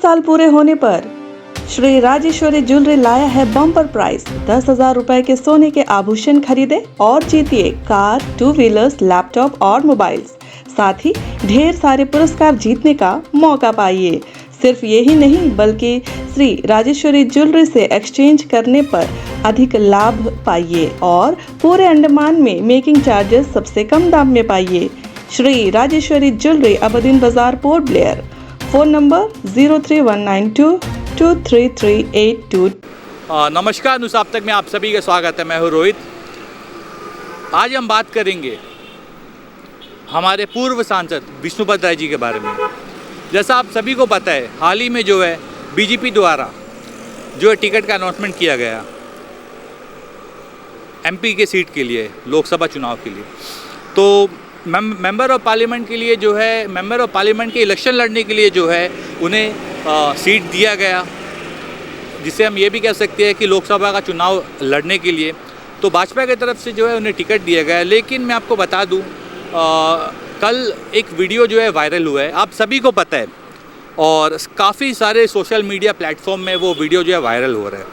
साल पूरे होने पर श्री राजेश्वरी ज्वेलरी लाया है बम्पर प्राइस। 10,000 रुपए के सोने के आभूषण खरीदे और जीतिए कार, 2 व्हीलर्स, लैपटॉप और मोबाइल्स। साथ ही ढेर सारे पुरस्कार जीतने का मौका पाइए। सिर्फ यही नहीं बल्कि श्री राजेश्वरी ज्वेलरी से एक्सचेंज करने पर अधिक लाभ पाइए और पूरे अंडमान में मेकिंग चार्जेस सबसे कम दाम में पाइए। श्री राजेश्वरी ज्वेलरी, अबदीन बाजार, पोर्ट ब्लेयर। Phone number 0319223382। नमस्कार, न्यूज़ आप तक में आप सभी का स्वागत है। मैं हूँ रोहित। आज हम बात करेंगे हमारे पूर्व सांसद विष्णुपद राय जी के बारे में। जैसा आप सभी को पता है, हाल ही में जो है बीजेपी द्वारा जो है टिकट का अनाउंसमेंट किया गया एमपी के सीट के लिए, लोकसभा चुनाव के लिए। तो मेंबर ऑफ पार्लियामेंट के लिए जो है, मेंबर ऑफ पार्लियामेंट के इलेक्शन लड़ने के लिए जो है उन्हें सीट दिया गया, जिसे हम ये भी कह सकते हैं कि लोकसभा का चुनाव लड़ने के लिए तो भाजपा की तरफ से जो है उन्हें टिकट दिया गया। लेकिन मैं आपको बता दूं, कल एक वीडियो जो है वायरल हुआ है, आप सभी को पता है, और काफ़ी सारे सोशल मीडिया प्लेटफॉर्म में वो वीडियो जो है वायरल हो रहा है।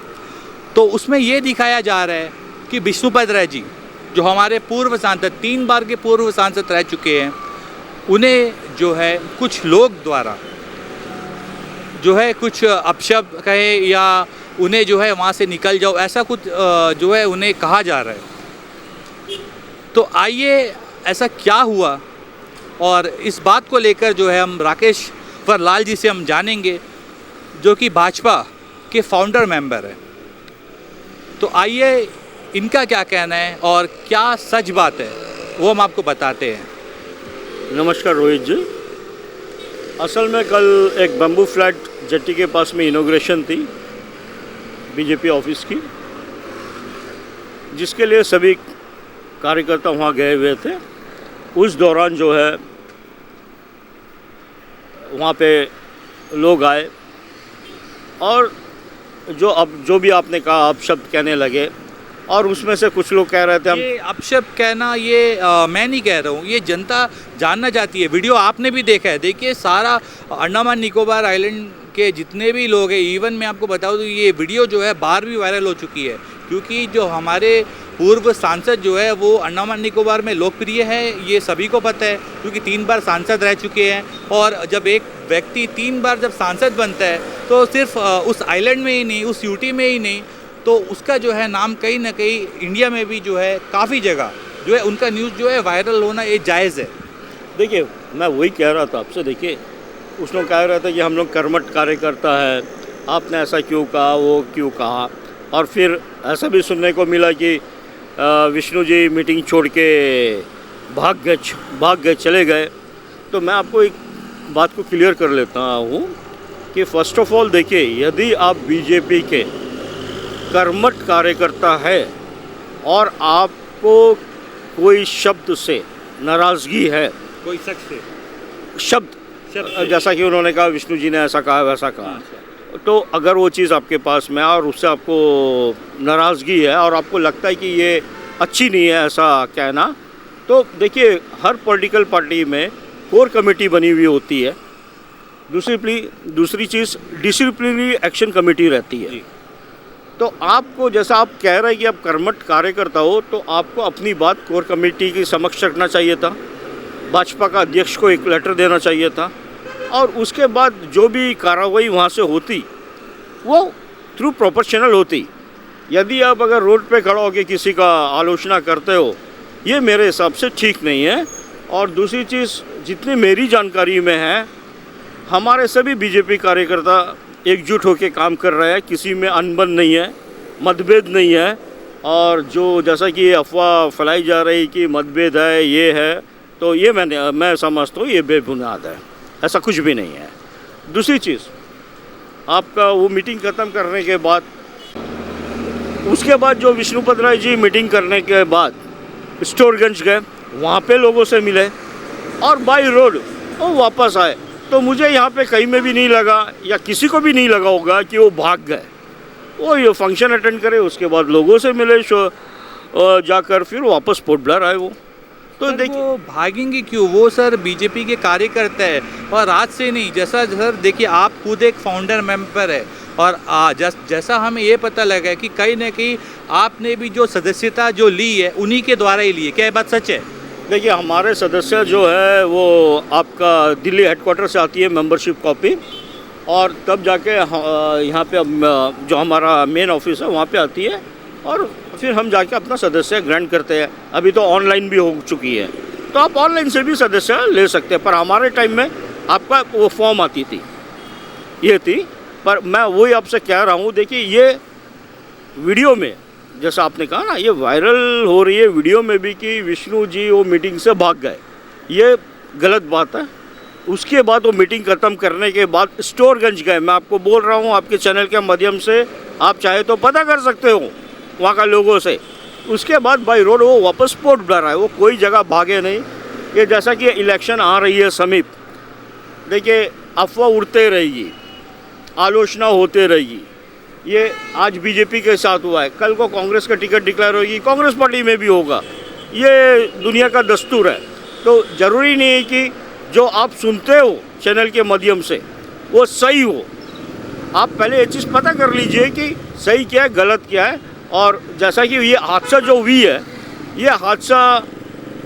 तो उसमें ये दिखाया जा रहा है कि विष्णुपद राय जी, जो हमारे पूर्व सांसद, 3 बार के पूर्व सांसद रह चुके हैं, उन्हें जो है कुछ लोग द्वारा जो है कुछ अपशब्द कहे या उन्हें जो है वहाँ से निकल जाओ, ऐसा कुछ जो है उन्हें कहा जा रहा है। तो आइए ऐसा क्या हुआ, और इस बात को लेकर जो है हम राकेश फरलाल जी से हम जानेंगे, जो कि भाजपा के फाउंडर मेंबर हैं। तो आइए इनका क्या कहना है और क्या सच बात है वो हम आपको बताते हैं। नमस्कार रोहित जी। असल में कल एक बम्बू फ्लैट जेट्टी के पास में इनॉग्रेशन थी बीजेपी ऑफिस की, जिसके लिए सभी कार्यकर्ता वहाँ गए हुए थे। उस दौरान जो है वहाँ पे लोग आए और जो भी आपने कहा अपशब्द कहने लगे, और उसमें से कुछ लोग कह रहे थे ये अपशब्द कहना, ये मैं नहीं कह रहा हूँ, ये जनता जानना चाहती है। वीडियो आपने भी देखा है। देखिए, सारा अंडमान निकोबार आइलैंड के जितने भी लोग हैं, इवन मैं आपको बताऊँ तो ये वीडियो जो है बाहर भी वायरल हो चुकी है, क्योंकि जो हमारे पूर्व सांसद जो है वो अंडमान निकोबार में लोकप्रिय है, ये सभी को पता है, क्योंकि 3 बार सांसद रह चुके हैं। और जब एक व्यक्ति 3 बार जब सांसद बनता है तो सिर्फ उस आइलैंड में ही नहीं, उस यूटी में ही नहीं, तो उसका जो है नाम कहीं ना कहीं इंडिया में भी जो है काफ़ी जगह जो है उनका न्यूज़ जो है वायरल होना ये जायज़ है। देखिए, मैं वही कह रहा था आपसे। देखिए, उसने कह रहा था कि हम लोग कर्मठ कार्यकर्ता है, आपने ऐसा क्यों कहा, वो क्यों कहा। और फिर ऐसा भी सुनने को मिला कि विष्णु जी मीटिंग छोड़ के भाग गए, चले गए। तो मैं आपको एक बात को क्लियर कर लेता हूँ कि फ़र्स्ट ऑफ ऑल देखिए, यदि आप बीजेपी के कर्मठ कार्यकर्ता है और आपको कोई शब्द से नाराज़गी है, कोई शब्द जैसा कि उन्होंने कहा विष्णु जी ने ऐसा कहा वैसा कहा, तो अगर वो चीज़ आपके पास में और उससे आपको नाराज़गी है और आपको लगता है कि ये अच्छी नहीं है ऐसा कहना, तो देखिए, हर पॉलिटिकल पार्टी में कोर कमेटी बनी हुई होती है। दूसरी चीज़ डिसिप्लिनरी एक्शन कमेटी रहती है। तो आपको, जैसा आप कह रहे हैं कि आप कर्मठ कार्यकर्ता हो, तो आपको अपनी बात कोर कमेटी के समक्ष रखना चाहिए था, भाजपा का अध्यक्ष को एक लेटर देना चाहिए था, और उसके बाद जो भी कार्रवाई वहाँ से होती वो थ्रू प्रोपोर्शनल होती। यदि आप अगर रोड पे खड़ा होकर किसी का आलोचना करते हो, ये मेरे हिसाब से ठीक नहीं है। और दूसरी चीज़, जितनी मेरी जानकारी में है, हमारे सभी बीजेपी कार्यकर्ता एकजुट होकर काम कर रहे हैं, किसी में अनबन नहीं है, मतभेद नहीं है। और जो जैसा कि अफवाह फैलाई जा रही कि मतभेद है, ये है, तो ये मैं समझता हूँ ये बेबुनियाद है, ऐसा कुछ भी नहीं है। दूसरी चीज़, आपका वो मीटिंग ख़त्म करने के बाद, उसके बाद जो विष्णुपद राय जी मीटिंग करने के बाद स्टोरगंज गए, वहाँ पे लोगों से मिले और बाई रोड वो वापस आए। तो मुझे यहाँ पे कहीं में भी नहीं लगा या किसी को भी नहीं लगा होगा कि वो भाग गए। वो ये फंक्शन अटेंड करे, उसके बाद लोगों से मिले, जाकर फिर वापस पोर्ट ब्लेयर आए वो। तो सर, देखिए वो भागेंगे क्यों? वो सर बीजेपी के कार्यकर्ता है और आज से नहीं, जैसा सर देखिए आप खुद एक फाउंडर मेंबर है और जैसा हमें ये पता लगा है कि कहीं ना कहीं आपने भी जो सदस्यता जो ली है उन्हीं के द्वारा ही ली है, क्या ये बात सच है? देखिए हमारे सदस्य जो है वो आपका दिल्ली हेडक्वार्टर से आती है मेंबरशिप कॉपी, और तब जाके यहाँ पे जो हमारा मेन ऑफिस है वहाँ पे आती है, और फिर हम जाके अपना सदस्य ग्रांट करते हैं। अभी तो ऑनलाइन भी हो चुकी है, तो आप ऑनलाइन से भी सदस्य ले सकते हैं, पर हमारे टाइम में आपका वो फॉर्म आती थी, ये थी। पर मैं वही आपसे कह रहा हूँ, देखिए ये वीडियो में जैसा आपने कहा ना, ये वायरल हो रही है वीडियो में भी कि विष्णु जी वो मीटिंग से भाग गए, ये गलत बात है। उसके बाद वो मीटिंग ख़त्म करने के बाद स्टोरगंज गए। मैं आपको बोल रहा हूँ आपके चैनल के माध्यम से, आप चाहे तो पता कर सकते हो वहाँ का लोगों से। उसके बाद बाई रोड वो वापस पोर्ट ब्लेयर आए, वो कोई जगह भागे नहीं। ये जैसा कि इलेक्शन आ रही है समीप, देखिए अफवाह उड़ते रहेगी, आलोचना होते रहेगी। ये आज बीजेपी के साथ हुआ है, कल को कांग्रेस का टिकट डिक्लेयर होगी, कांग्रेस पार्टी में भी होगा। ये दुनिया का दस्तूर है। तो ज़रूरी नहीं है कि जो आप सुनते हो चैनल के माध्यम से वो सही हो। आप पहले ये चीज़ पता कर लीजिए कि सही क्या है, गलत क्या है। और जैसा कि ये हादसा जो हुई है, ये हादसा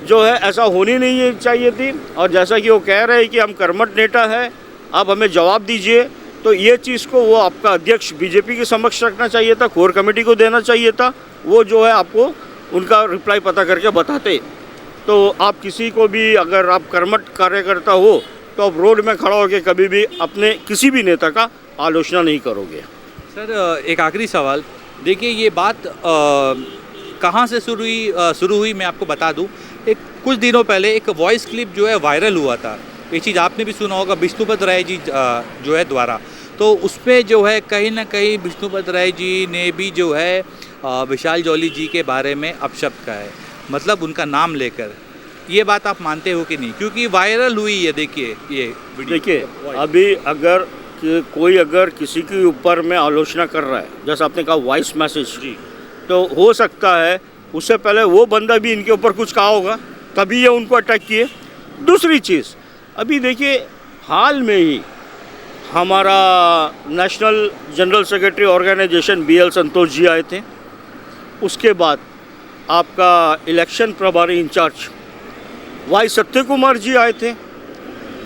जो है ऐसा होनी नहीं चाहिए थी। और जैसा कि वो कह रहे हैं कि हम कर्मठ नेता है, आप हमें जवाब दीजिए, तो ये चीज़ को वो आपका अध्यक्ष बीजेपी के समक्ष रखना चाहिए था, कोर कमेटी को देना चाहिए था। वो जो है आपको उनका रिप्लाई पता करके बताते। तो आप किसी को भी, अगर आप कर्मठ कार्यकर्ता हो, तो आप रोड में खड़ा होकर कभी भी अपने किसी भी नेता का आलोचना नहीं करोगे। सर एक आखिरी सवाल, देखिए ये बात कहाँ से शुरू हुई मैं आपको बता दूं। एक कुछ दिनों पहले एक वॉइस क्लिप जो है वायरल हुआ था, ये चीज़ आपने भी सुना होगा, विष्णुपद राय जी जो है द्वारा। तो उसमें जो है कहीं ना कहीं विष्णुपद राय जी ने भी जो है विशाल जॉली जी के बारे में अपशब्द कहा है, मतलब उनका नाम लेकर। ये बात आप मानते हो कि नहीं? क्योंकि वायरल हुई है, देखिए ये वीडियो। देखिए अभी अगर कोई अगर किसी के ऊपर में आलोचना कर रहा है, जैसा आपने कहा वॉइस मैसेज, तो हो सकता है उससे पहले वो बंदा भी इनके ऊपर कुछ कहा होगा, तभी ये उनको अटैक किए। दूसरी चीज़, अभी देखिए हाल में ही हमारा national general secretary organisation BL Santosh ji आए थे। उसके बाद आपका इलेक्शन प्रभारी इंचार्ज Y सत्य कुमार जी आए थे।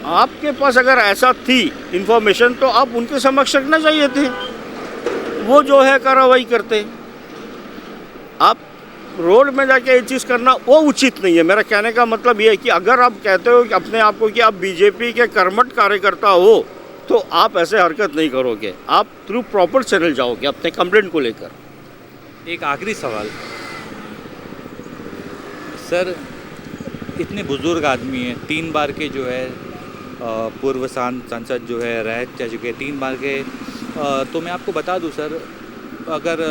आपके पास अगर ऐसा थी इन्फॉर्मेशन, तो आप उनके समक्ष रखना चाहिए थे, वो जो है कार्रवाई करते। आप रोड में जाके ये चीज़ करना वो उचित नहीं है। मेरा कहने का मतलब ये है कि अगर आप कहते हो कि अपने आप को कि आप बीजेपी के कर्मठ कार्यकर्ता हो, तो आप ऐसे हरकत नहीं करोगे, आप थ्रू प्रॉपर चैनल जाओगे अपने कंप्लेंट को लेकर। एक आखिरी सवाल सर, इतने बुजुर्ग आदमी हैं, 3 बार के जो है पूर्व सांसद जो है रह चुके, 3 बार के। तो मैं आपको बता दूं सर, अगर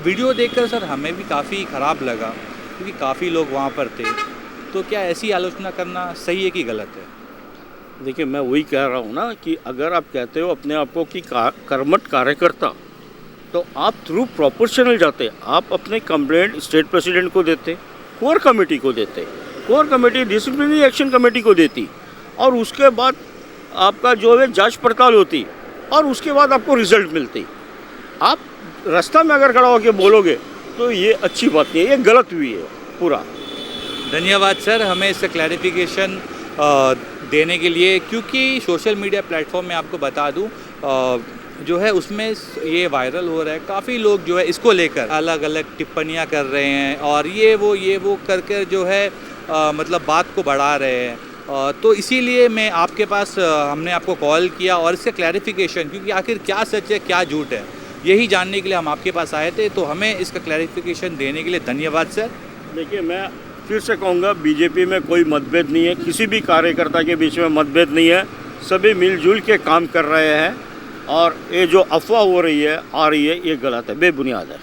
वीडियो देखकर सर हमें भी काफ़ी ख़राब लगा, क्योंकि काफ़ी लोग वहाँ पर थे। तो क्या ऐसी आलोचना करना सही है कि गलत है? देखिए मैं वही कह रहा हूँ ना कि अगर आप कहते हो अपने आप को कि कर्मठ कार्यकर्ता, तो आप थ्रू प्रॉपर चैनल जाते, आप अपने कंप्लेंट स्टेट प्रेसिडेंट को देते, कोर कमेटी को देते, core committee disciplinary action committee को देती, और उसके बाद आपका जो है जांच पड़ताल होती, और उसके बाद आपको रिजल्ट मिलती। आप रास्ता में अगर खड़ा होकर बोलोगे तो ये अच्छी बात नहीं है, ये गलत हुई है पूरा। धन्यवाद सर हमें इसका क्लैरिफिकेशन देने के लिए, क्योंकि सोशल मीडिया प्लेटफॉर्म में आपको बता दूं जो है उसमें ये वायरल हो रहा है, काफ़ी लोग जो है इसको लेकर अलग अलग टिप्पणियां कर रहे हैं, और ये वो करके जो है मतलब बात को बढ़ा रहे हैं। तो इसीलिए मैं आपके पास हमने आपको कॉल किया, और इसका क्लैरिफिकेशन, क्योंकि आखिर क्या सच है क्या झूठ है, यही जानने के लिए हम आपके पास आए थे। तो हमें इसका क्लैरिफिकेशन देने के लिए धन्यवाद सर। देखिए मैं फिर से कहूँगा, बीजेपी में कोई मतभेद नहीं है, किसी भी कार्यकर्ता के बीच में मतभेद नहीं है, सभी मिलजुल के काम कर रहे हैं, और ये जो अफवाह हो रही है आ रही है, ये गलत है, बेबुनियाद है।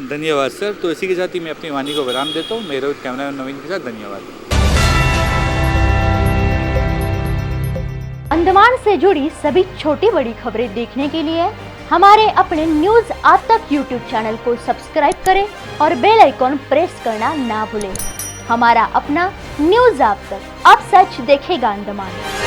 धन्यवाद सर। तो इसी के साथ ही मैं अपनी वाणी को विराम देता हूँ। मेरे कैमरामैन नवीन के साथ धन्यवाद। अंडमान से जुड़ी सभी छोटी बड़ी खबरें देखने के लिए हमारे अपने न्यूज आज तक यूट्यूब चैनल को सब्सक्राइब करें और बेल आइकॉन प्रेस करना ना भूलें। हमारा अपना न्यूज आप तक, अब सच देखेगा अंडमान।